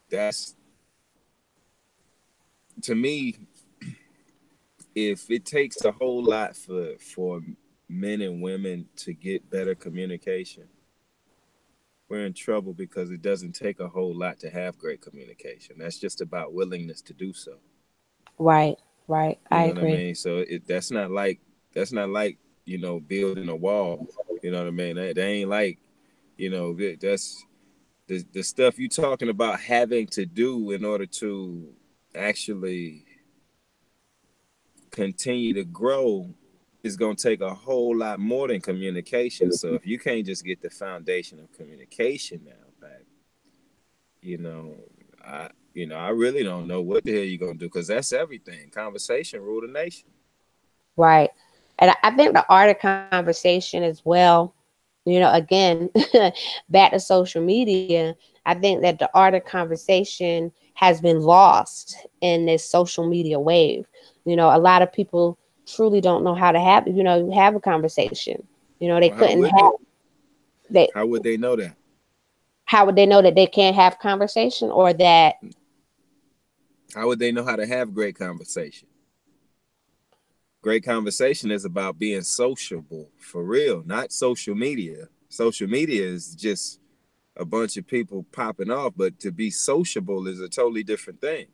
that's, to me, if it takes a whole lot for men and women to get better communication, we're in trouble because it doesn't take a whole lot to have great communication. That's just about willingness to do so. Right. Right. You I know what I agree. mean? So that's not like building a wall. You know what I mean? That ain't like that's the stuff you talking about having to do in order to actually continue to grow is going to take a whole lot more than communication. So if you can't just get the foundation of communication now, back, you know, I really don't know what the hell you're going to do, because that's everything. Conversation rule the nation. Right. And I think the art of conversation as well, again, back to social media, I think that the art of conversation has been lost in this social media wave. A lot of people truly don't know how to have a conversation. They Well, how couldn't would they? have they How would they know that? how would they know that they can't have conversation, or that How would they know how to have great conversation? Great conversation is about being sociable for real, not social media. Social media is just a bunch of people popping off, but to be sociable is a totally different thing.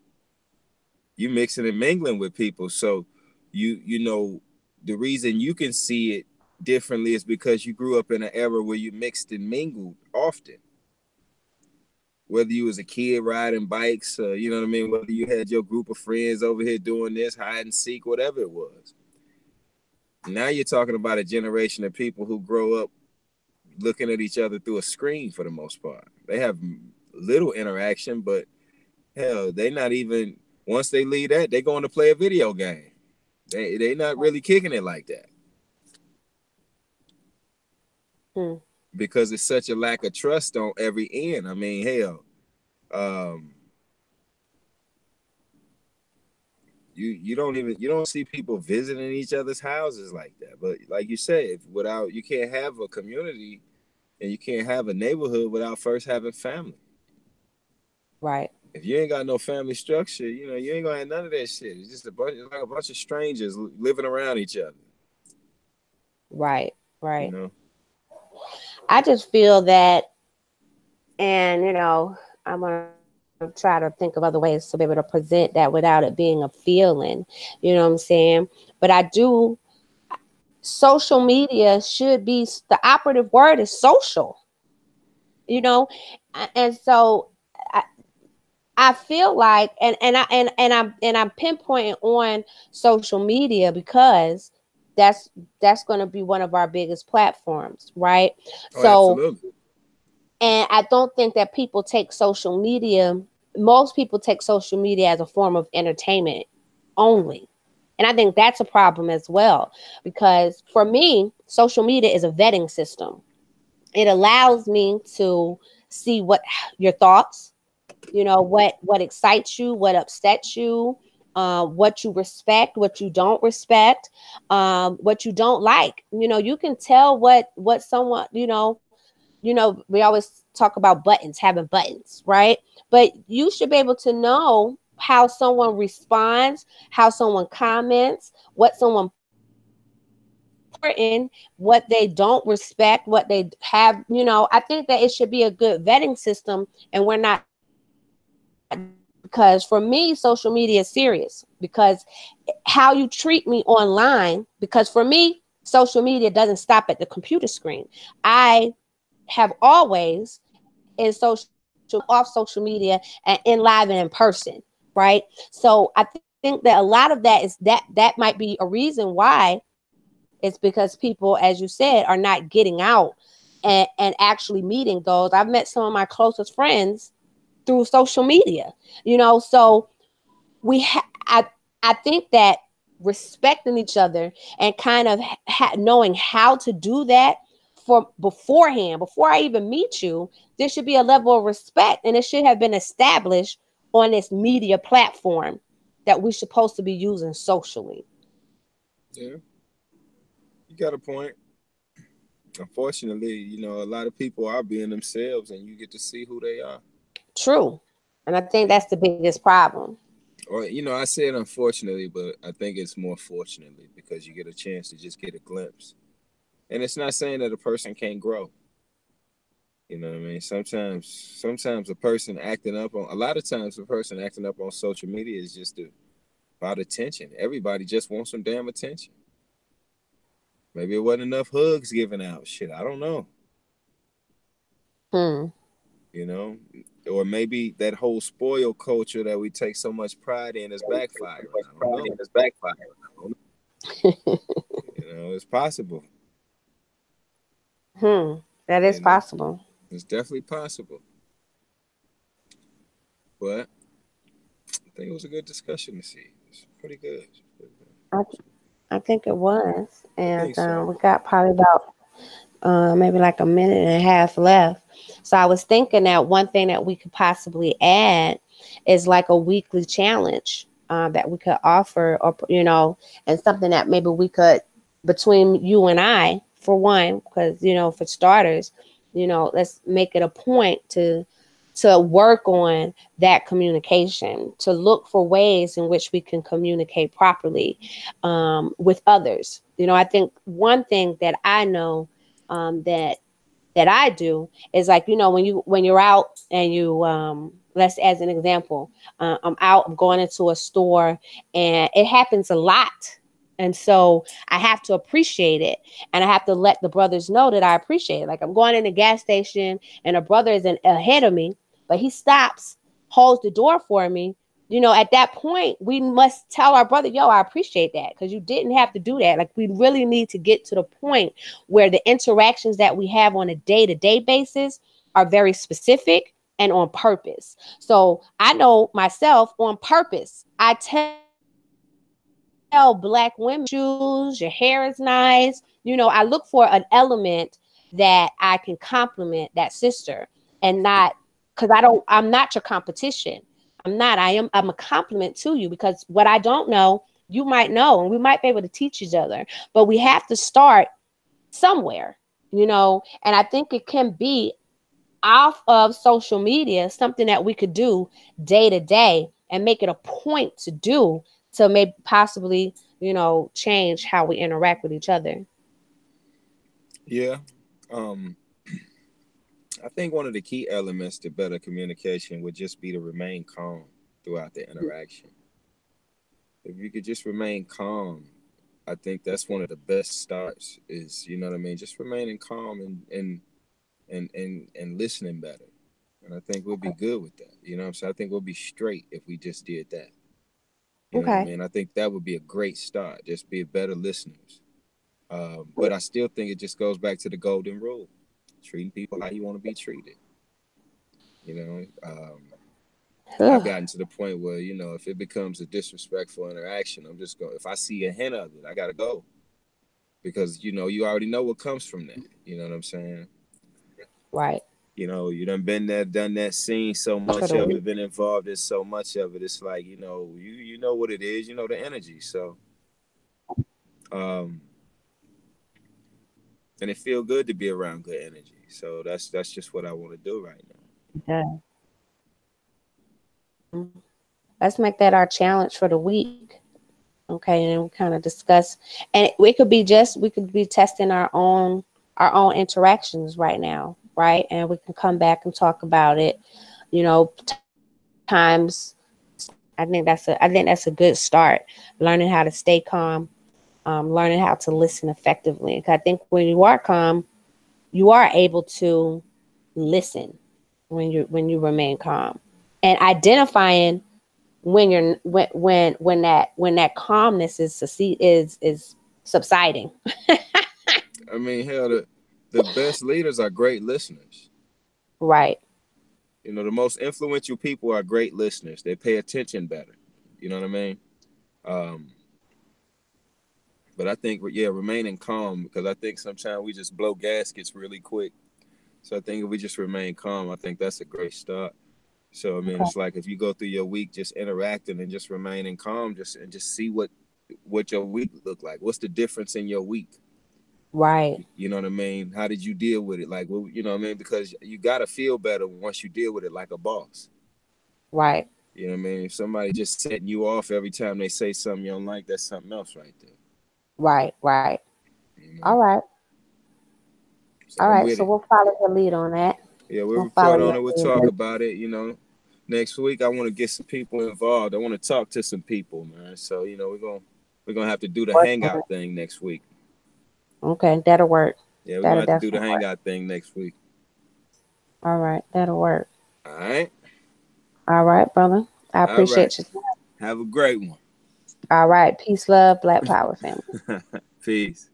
You mixing and mingling with people, so the reason you can see it differently is because you grew up in an era where you mixed and mingled often. Whether you was a kid riding bikes, you know what I mean, whether you had your group of friends over here doing this, hide and seek, whatever it was. Now you're talking about a generation of people who grow up looking at each other through a screen for the most part. They have little interaction, but hell, they not even, once they leave that, they going to play a video game. They not really kicking it like that hmm, because it's such a lack of trust on every end. I mean, hell, um, you don't see people visiting each other's houses like that. But like you said, without, you can't have a community and you can't have a neighborhood without first having family. right, If you ain't got no family structure, you ain't gonna have none of that shit. It's just it's like a bunch of strangers living around each other. Right, You right. know. I just feel that, and I'm gonna try to think of other ways to be able to present that without it being a feeling. You know what I'm saying? But I do. Social media should be, the operative word is social. You know, and so I, I feel like, and I'm pinpointing on social media because that's that's going to be one of our biggest platforms, right? Oh, So, absolutely. and I don't think that people take social media. Most people take social media as a form of entertainment only. And I think that's a problem as well, because for me, social media is a vetting system. It allows me to see what your thoughts, what excites you, what upsets you, what you respect, what you don't respect, what you don't like. You can tell what someone, we always talk about buttons, having buttons, right? But you should be able to know how someone responds, how someone comments, what someone important, what they don't respect, what they have. I think that it should be a good vetting system, and we're not, because for me, social media is serious, because how you treat me online, because for me, social media doesn't stop at the computer screen. I have always in social off social media and in live and in person, right? So I think that a lot of that is that might be a reason why. It's because people, as you said, are not getting out and actually meeting those. I've met some of my closest friends through social media, so I think that respecting each other and kind of knowing how to do that for beforehand, before I even meet you, there should be a level of respect, and it should have been established on this media platform that we're supposed to be using socially. Yeah, you got a point. Unfortunately, a lot of people are being themselves, and you get to see who they are. True. And I think that's the biggest problem. Or, I said unfortunately, but I think it's more fortunately because you get a chance to just get a glimpse. And it's not saying that a person can't grow. You know what I mean? Sometimes a lot of times a person acting up on social media is just about attention. Everybody just wants some damn attention. Maybe it wasn't enough hugs given out. Shit, I don't know. Hmm. You know, or maybe that whole spoil culture that we take so much pride in is backfiring. I don't know. It's possible. Hmm. That is You know, possible. it's definitely possible. But I think it was a good discussion to see. It's pretty good. I, I think it was. I And think so. we got probably about maybe like a minute and a half left. So I was thinking that one thing that we could possibly add is like a weekly challenge that we could offer, or and something that maybe we could, between you and I, for one, because for starters, let's make it a point to work on that communication, to look for ways in which we can communicate properly with others. I think one thing that I know that I do is, like, when you're out and you let's, as an example, I'm out, I'm going into a store, and it happens a lot. And so I have to appreciate it, and I have to let the brothers know that I appreciate it. Like, I'm going in the gas station and a brother is ahead of me, but he stops, holds the door for me. At that point, we must tell our brother, yo, I appreciate that, because you didn't have to do that. Like, we really need to get to the point where the interactions that we have on a day-to-day basis are very specific and on purpose. So I know myself, on purpose, I tell black women, shoes, your hair is nice. I look for an element that I can compliment that sister, and not, because I'm not your competition. I'm not. I'm a compliment to you, because what I don't know, you might know, and we might be able to teach each other. But we have to start somewhere, and I think it can be off of social media, something that we could do day to day and make it a point to do to maybe possibly, change how we interact with each other. Yeah. Um, I think one of the key elements to better communication would just be to remain calm throughout the interaction. If you could just remain calm, I think that's one of the best starts is, you know what I mean, just remaining calm and listening better. And I think we'll be good with that. You know what I'm saying? I think we'll be straight if we just did that. You know what I Okay. mean? I think that would be a great start. Just be better listeners. But I still think it just goes back to the golden rule: treating people how you want to be treated. You know, I've Ugh. gotten to the point where if it becomes a disrespectful interaction, I'm just going. If I see a hint of it, I gotta go because you already know what comes from that. You know what I'm saying? Right. You done been there, done that, seen so For much the of week. it, been involved in so much of it. It's like you know what it is. You know the energy. So um, and it feel good to be around good energy. So that's just what I want to do right now. Yeah. Let's make that our challenge for the week. Okay, and we kind of discuss, and it could be just we could be testing our own interactions right now, right? And we can come back and talk about it. Times. I think that's a good start. Learning how to stay calm, learning how to listen effectively. 'Cause I think when you are calm, you are able to listen when you remain calm, and identifying when you're when that calmness is subsiding. I mean, hell, the best leaders are great listeners. Right. The most influential people are great listeners. They pay attention better. You know what I mean? Um, but I think, yeah, remaining calm because I think sometimes we just blow gaskets really quick. So I think if we just remain calm, I think that's a great start. So I mean, Okay. it's like if you go through your week just interacting and just remaining calm, just see what your week look like. What's the difference in your week? Right. You know what I mean? How did you deal with it? Like, well, you know what I mean? Because you gotta feel better once you deal with it like a boss. Right. You know what I mean? If somebody just setting you off every time they say something you don't like, that's something else right there. Right. Right. You know? All right. So All I'm right. with So it. we'll follow your lead on that. Yeah, we'll We'll follow report on your it. We'll talk lead. about it. Next week I want to get some people involved. I want to talk to some people, man. So we're gonna have to do the Work on it. hangout thing next week. Okay, that'll work. Yeah, we're gonna That'll have to do the definitely work. hangout thing next week. All right, that'll work. All right. All right, brother. I All right. appreciate you. Have a great one. All right. Peace, love, Black Power family. Peace.